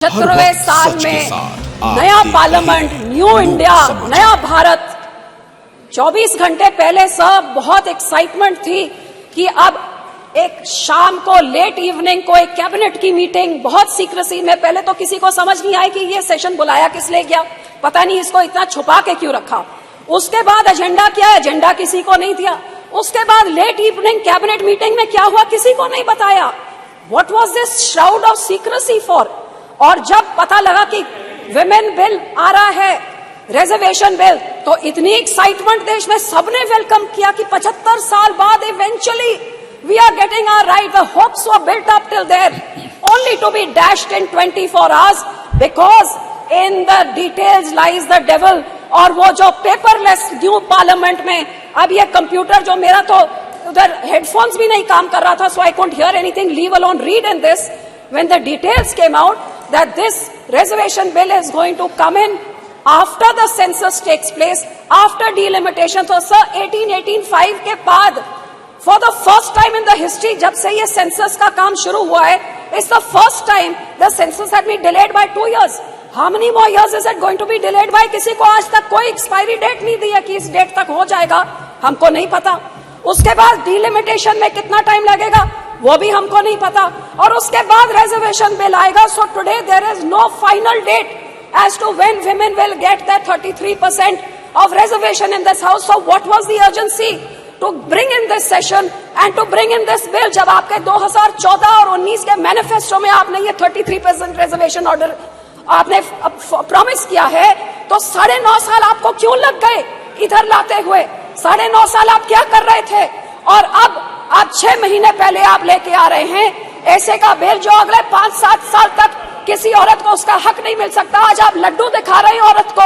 75वें साल में नया पार्लियामेंट, न्यू इंडिया, नया भारत। 24 घंटे पहले सब बहुत एक्साइटमेंट थी कि अब एक शाम को लेट इवनिंग को एक कैबिनेट की मीटिंग बहुत सीक्रेसी में, पहले तो किसी को समझ नहीं आई कि ये सेशन बुलाया किस लिए गया, पता नहीं इसको इतना छुपा के क्यों रखा। उसके बाद एजेंडा क्या है, एजेंडा किसी को नहीं दिया। उसके बाद लेट इवनिंग कैबिनेट मीटिंग में क्या हुआ किसी को नहीं बताया। What was this shroud of secrecy for. और जब पता लगा कि विमेन बिल आ रहा है, रिजर्वेशन बिल, तो इतनी एक्साइटमेंट देश में सबने वेलकम किया कि 75 साल बाद eventually we are getting our right. The hopes were built up till there only to be dashed in 24 hours because in the details lies the devil. और वो जो पेपरलेस न्यू पार्लियामेंट में, अब ये कंप्यूटर जो मेरा तो उधर हेडफोन्स भी नहीं काम कर रहा था, so I couldn't hear anything, leave alone read in this. When the details came out that this reservation bill is going to come in after the census takes place, after delimitation, तो sir 1885 के बाद for the first time in the history, जब से ये census का काम शुरू हुआ है, it's the first time the census had been delayed by 2 years. How many more years is it going to be delayed by? किसी को आज तक कोई एक्सपायरी डेट नहीं दी है कि इस डेट तक हो जाएगा, हमको नहीं पता। उसके बाद डिलिमिटेशन में कितना टाइम लगेगा वो भी हमको नहीं पता। और उसके बाद रिजर्वेशन बिल आएगा। So today there is no final date as to when women will get that 33% of reservation in this house. So what was the urgency to bring in this session and to bring in this bill, जब आपके 2014 और 19 के manifesto में आपने ये 33% reservation order आपने promise किया है, तो 9.5 साल आपको क्यों लग गए इधर लाते हुए? 9.5 साल आप क्या कर रहे थे? और अब 6 महीने पहले आप लेके आ रहे हैं ऐसे का बिल जो अगले 5-7 साल तक किसी औरत को उसका हक नहीं मिल सकता। आज आप लड्डू दिखा रहे हैं औरत को,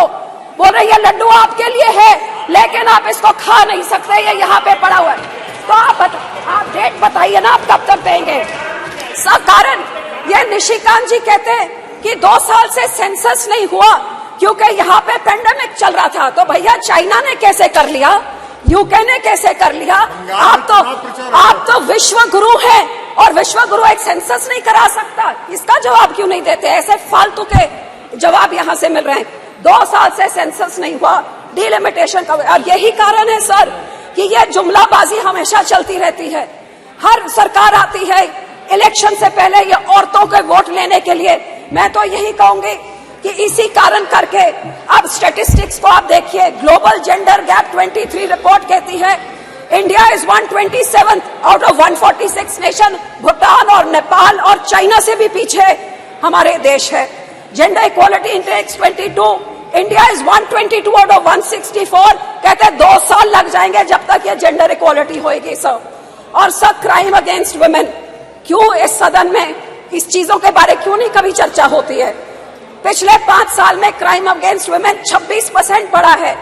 बोल रहे हैं लड्डू आपके लिए है लेकिन आप इसको खा नहीं सकते, ये यहाँ पे पड़ा हुआ है। तो आप डेट बताइए ना, आप कब तक देंगे? कारण ये निशिकांत जी कहते हैं कि 2 साल से सेंसस नहीं हुआ क्योंकि यहाँ पे पेंडेमिक चल रहा था। तो भैया चाइना ने कैसे कर लिया, यूके ने कैसे कर लिया? आप तो विश्व गुरु हैं और विश्व गुरु एक सेंसस नहीं करा सकता। इसका जवाब क्यों नहीं देते? ऐसे फालतू के जवाब यहाँ से मिल रहे हैं। 2 साल से सेंसस नहीं हुआ, डिलिमिटेशन का। और यही कारण है सर कि ये जुमलाबाजी हमेशा चलती रहती है। हर सरकार आती है इलेक्शन से पहले ये औरतों के वोट लेने के लिए। मैं तो यही कहूंगी कि इसी कारण करके अब स्टैटिस्टिक्स को आप देखिए, ग्लोबल जेंडर गैप 23 रिपोर्ट कहती है India is 127 out of 146 nation. Bhutan और नेपाल और चाइना से भी पीछे हमारे देश है। Gender equality index 22, India is 122 out of 164। कहते हैं 2 साल लग जाएंगे जब तक ये जेंडर इक्वालिटी होगी सर। और सर क्राइम अगेंस्ट वुमेन, क्यों इस सदन में इस चीजों के बारे क्यों नहीं कभी चर्चा होती है? पिछले 5 साल में क्राइम अगेंस्ट वुमेन 26% बढ़ा है।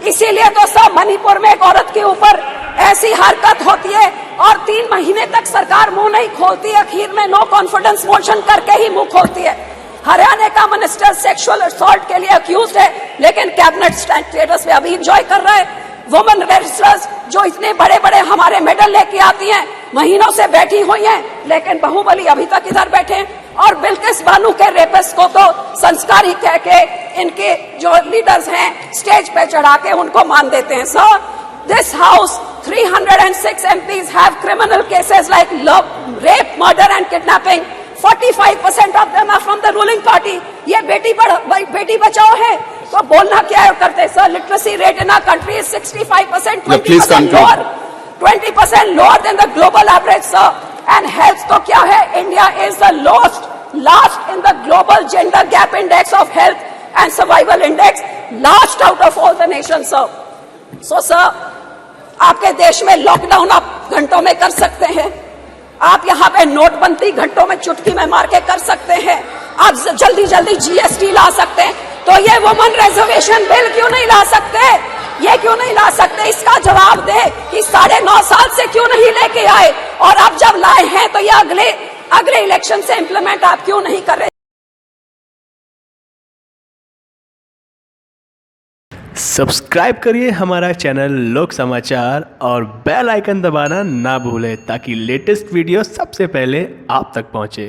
इसीलिए तो सब मणिपुर में एक औरत के ऊपर ऐसी हरकत होती है और 3 महीने तक सरकार मुंह नहीं खोलती, आखिर में नो कॉन्फिडेंस मोशन करके ही मुंह खोलती है। हरियाणा का मिनिस्टर सेक्सुअल असॉल्ट के लिए अक्यूज्ड है लेकिन कैबिनेट स्टेटस में अभी एंजॉय कर रहा है। वुमेन रेसलर्स जो इतने बड़े बड़े हमारे मेडल लेके आती हैं, महीनों से बैठी हुई हैं, लेकिन बाहुबली अभी तक इधर बैठे हैं। और बिल्किस बानो के रेपिस्ट को तो संस्कारी कह के इनके जो लीडर्स हैं स्टेज पे चढ़ा के उनको मान देते हैं। Sir this house 306 MPs have criminal cases like love, rape, murder and kidnapping. 45% of them are from the ruling party. ये बेटी बचाओ है तो बोलना क्या है करते sir? Literacy rate in our country is 65%, 20% lower than the global average sir. And health तो क्या है, India is the last in the global gender gap index of health and survival index, last out of all the nation sir. So sir आपके देश में lockdown आप घंटों में कर सकते हैं, आप यहाँ पे नोटबंदी घंटों में चुटकी में मार के कर सकते हैं, आप जल्दी जल्दी GST ला सकते हैं, तो ये वुमेन रिजर्वेशन बिल क्यों नहीं ला सकते? ये क्यों नहीं ला सकते? इसका जवाब दे कि 9.5 साल से क्यों नहीं लेके आए, और अब जब लाए हैं तो ये अगले इलेक्शन से इंप्लीमेंट आप क्यों नहीं कर रहे? सब्सक्राइब करिए हमारा चैनल लोक समाचार और बेल आइकन दबाना ना भूलें ताकि लेटेस्ट वीडियो सबसे पहले आप तक पहुंचे।